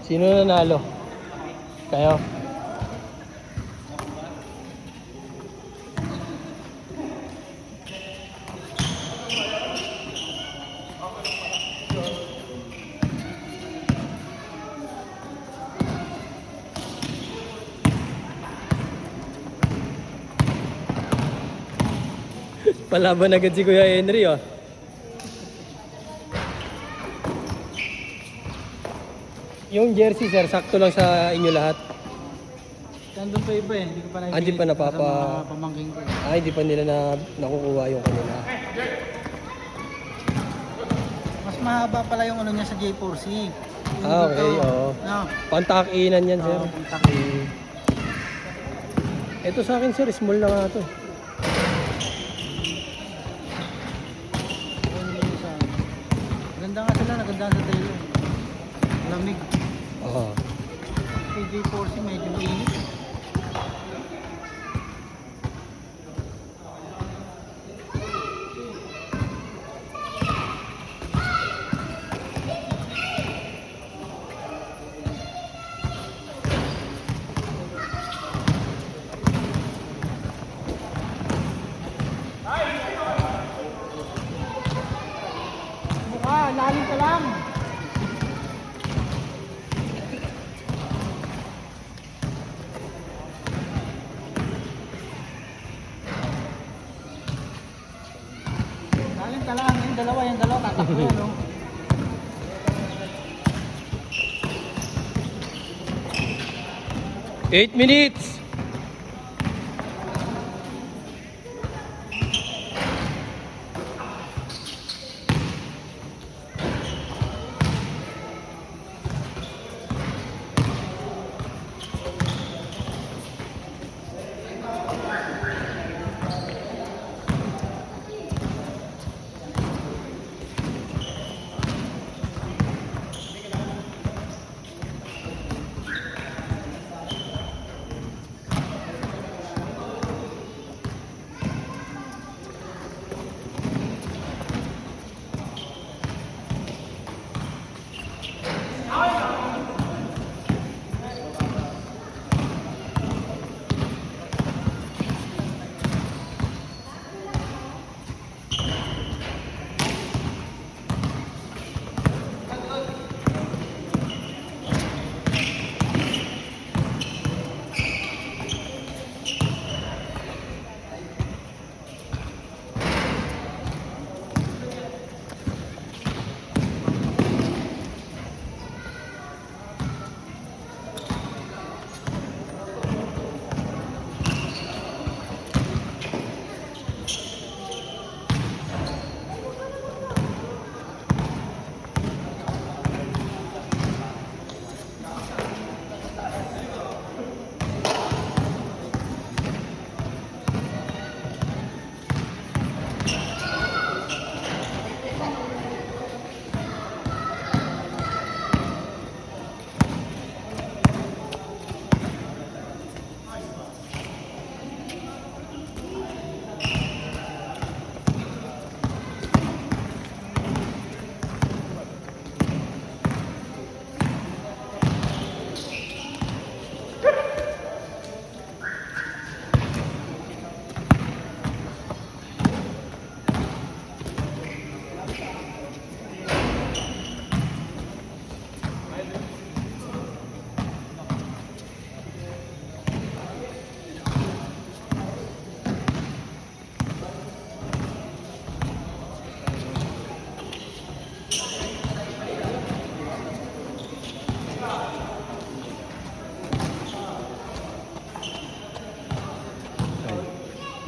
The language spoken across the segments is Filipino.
Sino nanalo? Kayo? Palaban agad si Kuya Henry, oh. Yung jersey, sir, sakto lang sa inyo lahat. Nandun pa iba eh, hindi ko pa nakikita. Hindi pa napapa... Sa mga pamangking ko. Hindi pa nila nakukuha yung kanila. Mas mahaba pala yung ano niya sa J4C. Yung Okay, dito, oo. No. Pantakinan yan, sir. Pantakinan. Ito sa akin, sir, small na nga to. Ganda nga sila, naganda sa tayo. Lamig. Oo. Kay J4C medyo mainit. Lalim ka lang. Lalim ka lang. Yung dalawa, tatakbo yan, no? Eight minutes!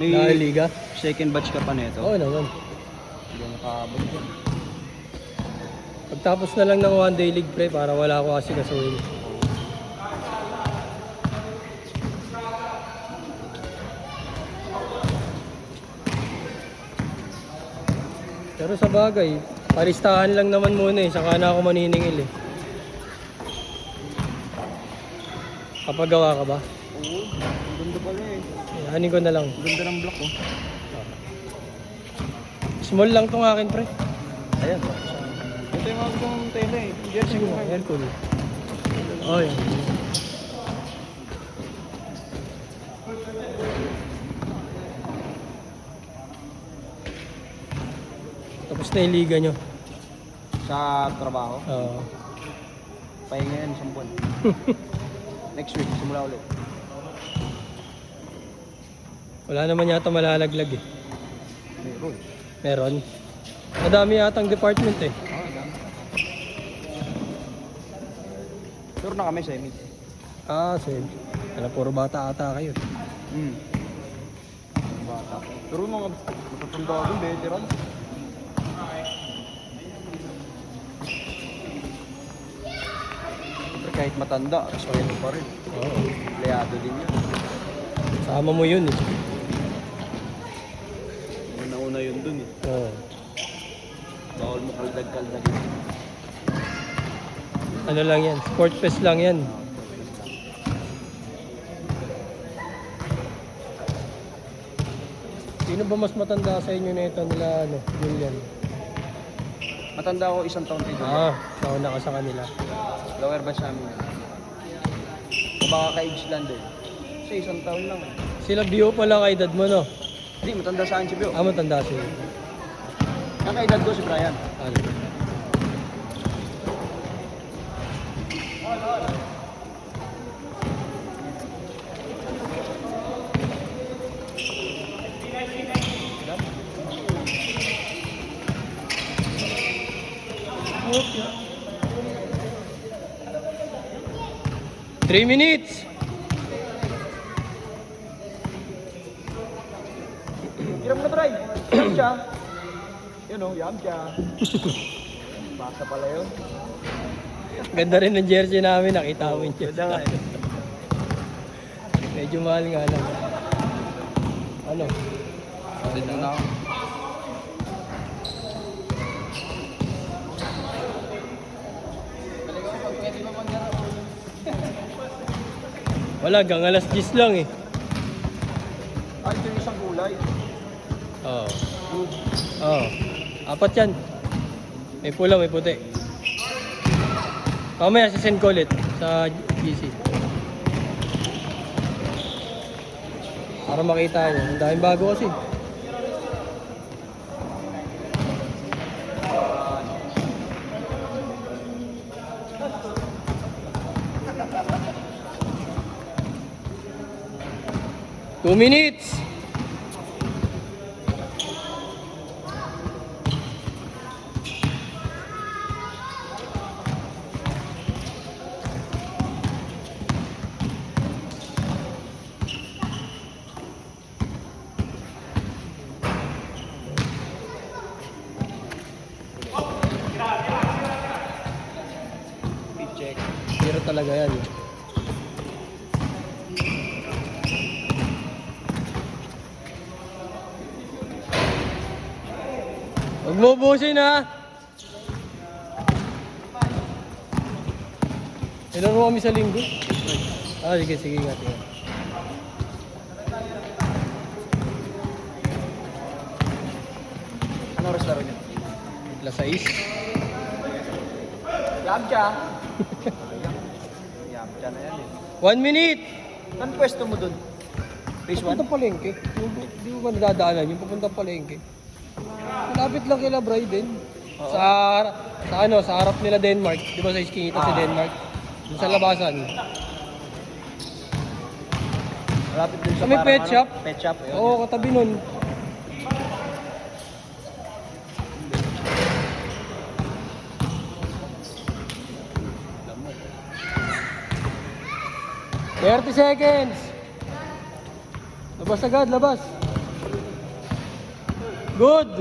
May Nakaliga? second batch ka pa nito? Oo naman. Hindi nakaabot yan. Pagtapos na lang ng one day league, pre, para wala ako kasi kasuhin. Pero sa bagay, paristahan lang naman muna eh, saka na ako maniningil eh. Kapagawa ka ba? Oo, ang ganda pala eh. Hanin ko na lang. Ang ganda ng block oh. Small lang tong akin, pre. Ayan. Ito yung mga gustong tela eh. Jersey ko. Aircon. Oh, yun. Tapos na yung liga nyo. Sa trabaho. Oo. Pahinga yan, 10 buwan. Next week, simula ulit. Wala naman yata malalaglag eh. Meron. Meron. Madami yatang department eh. Dami. Sure na kami, semi. Ah, same. Ano, puro bata ata kayo. Bata. Pero mga matatanda ako, veteran. Siyempre, kahit matanda, respeto pa rin. Oo. Empleyado din yan. Sama mo yun eh. Una-una yun dun eh. Oo. Bawal mo kaldag-kaldag. Ano lang yan, sport fest lang yan. Sino ba mas matanda sa inyo nito nila, ano, Julian? Matanda ako 1 taon dito. Ah, nauna ka sa kanila. Lower batch namin yan. Baka ka-age lang din. Kasi 1 taon lang eh. Sila Bio pala ka edad mo, no? Hindi, matanda sa akin si Bio. Ah, matanda siya. Kaka-edad ko si Brian. Ano? Three minutes. Hiram na, Brian. Yam siya. Yun o, yam siya. Basa pala yun. Ganda rin ng jersey namin, nakita mo yun. Ganda nga eh. Medyo mahal nga lang. Ano? Dito na ako. Wala, gang alas 10 lang eh. Ah, ito yung isang kulay. Oo. Good. Oo. Apat yan. May pula, may puti. Mamaya sisend ko ulit sa GC. Para makita nyo. Ang daming bago kasi. Two minutes. Speed check. Zero talaga yan. Huwag mo ubusin ha. Ilan mo kami sa linggo? Ah, sige, sige nga. Sige. Anong restaurant niya? Alas 6. Yam siya. Yam siya na yan eh. 1 minute. Saan pwesto mo dun? Phase 1? Papuntang palengke. Hindi mo ba nadadaanan yung papuntang palengke? Malapit lang kila Bryden. Oo. Sa ano, sa harap nila Denmark. Di ba sa Iskingita si Denmark? Doon sa labasan. Malapit dun sa May parang pet shop? Pet shop. Yun. Oo, katabi nun. Alam mo. 30 seconds. Labas agad, labas. Good.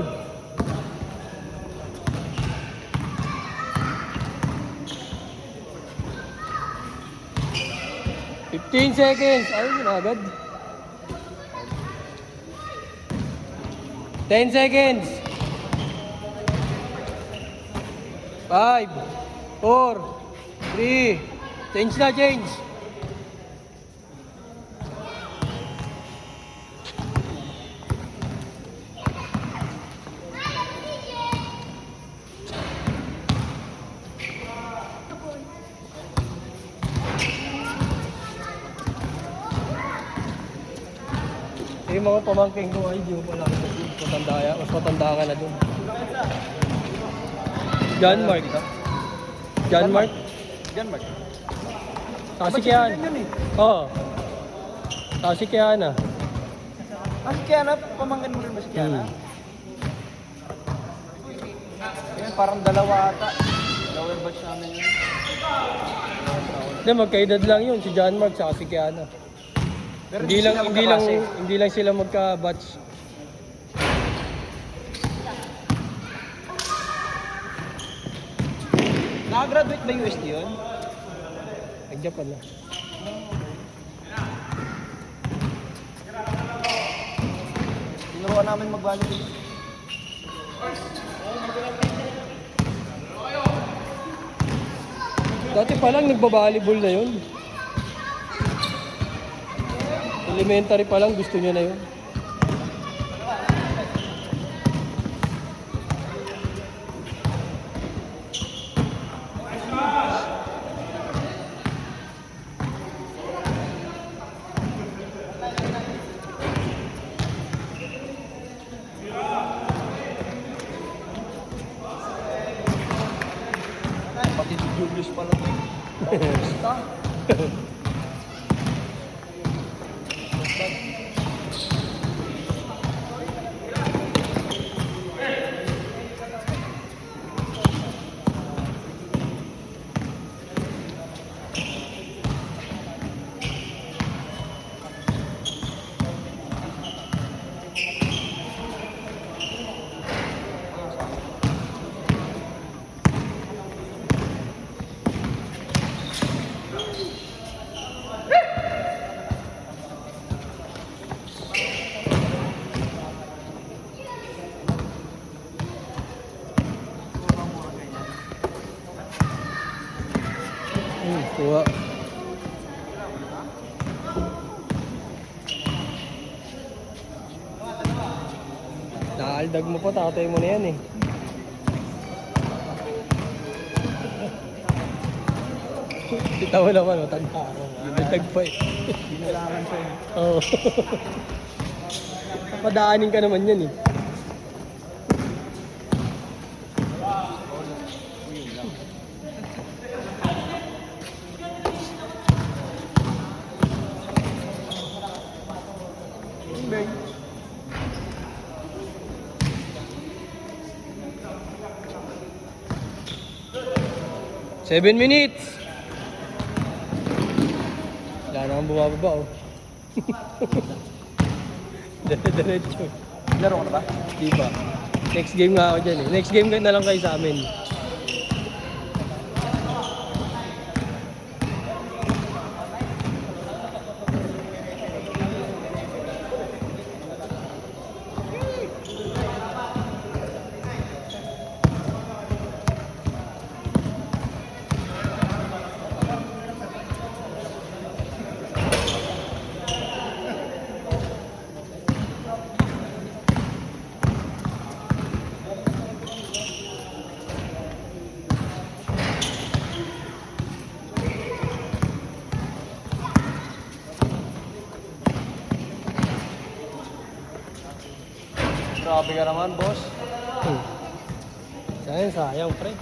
Fifteen seconds. Ayun na agad. 10 seconds. 5, 4, 3. Change na, change. Eh, yung mga pamangking ko ay di mo pala kasi mas matanda ka na dun. John Mark. John Mark? Diyan, Mark. Kasi kaya. Yun eh. Oo. Kasi kaya na. Ah, si Kiana, pamangkin mo rin ba si Kiana? Hmm. Yan, parang dalawa ata. Dalawa yung batch namin yun. Hindi, magkaedad lang yun, si John Mark sa si Kiana. Pero Hindi lang, sila hindi lang, magkaklase. hindi lang sila magka-batch. Nakagraduate ba USD yun? Nag-Japan na. Tinuruan namin mag-volleyball. Dati pa lang nagbabalibol na yun. Elementary pa lang gusto niya na yun. Pati si Julius pala. Basta. Kuha. Naaldag mo pa, tatay mo na yan eh. Kita mo naman, tanda ako. Nagdag pa eh. Binalangan siya eh. Oo. Padaanin ka naman yan eh. Bang. 7 minutes! Wala na kang bumababa oh. Diretso. Laro ka na ba? Di ba? Next game nga ako dyan eh. Next game na lang kayo sa amin. Grabe ka naman, boss. Sayang, pre.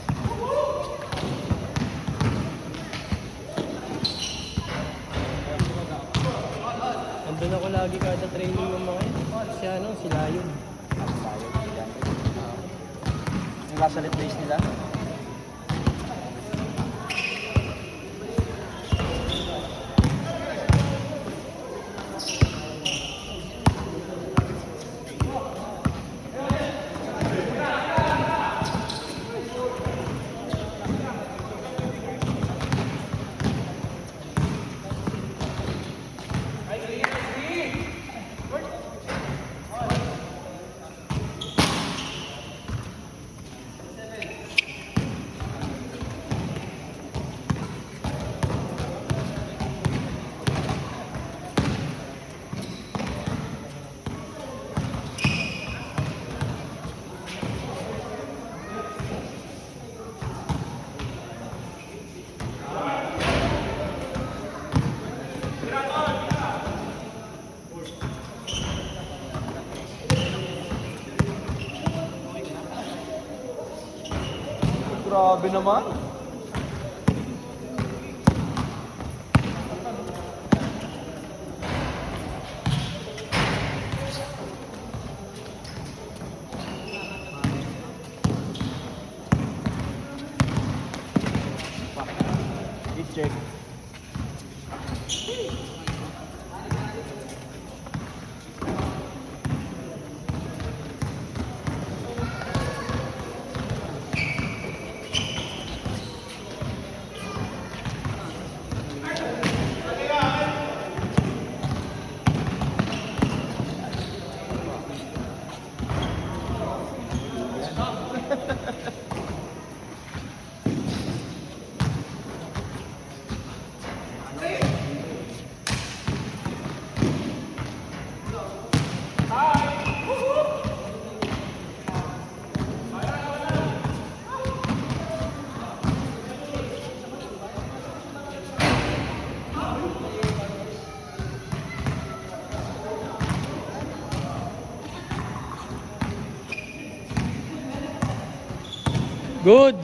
Andun ako lagi kada training ng mga yun. Si ano, si Lion. Yung last ulit base nila. Grabe naman. I-check. Good.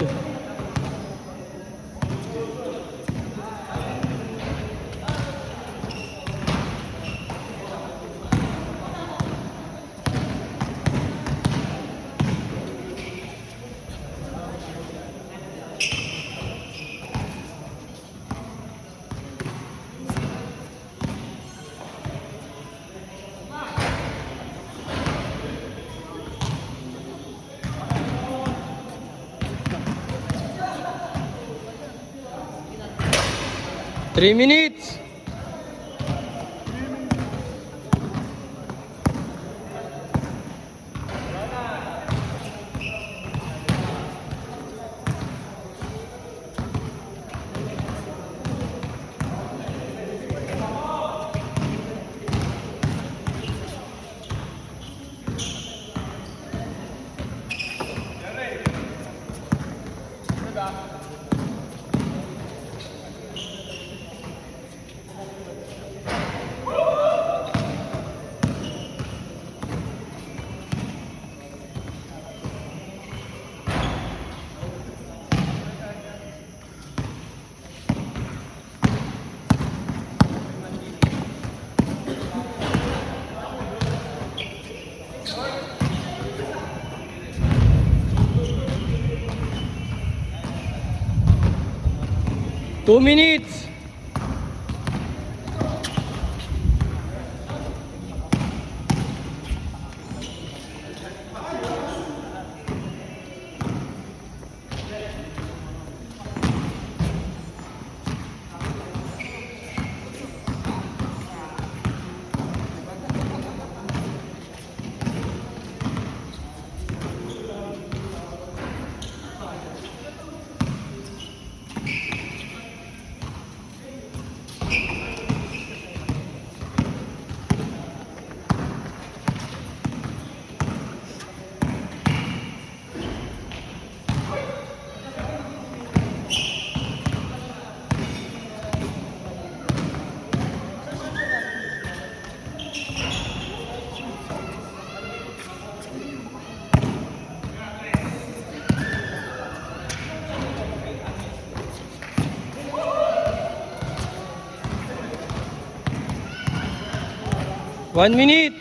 Three minutes. Two minutes. One minute.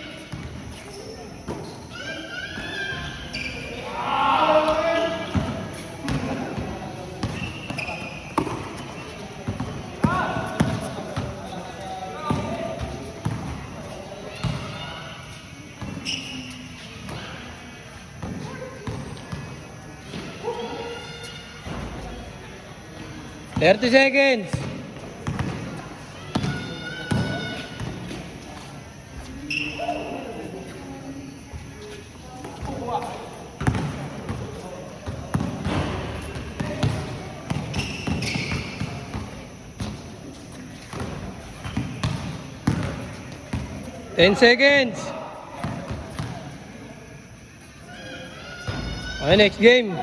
Thirty seconds. Ten seconds. Okay, next game.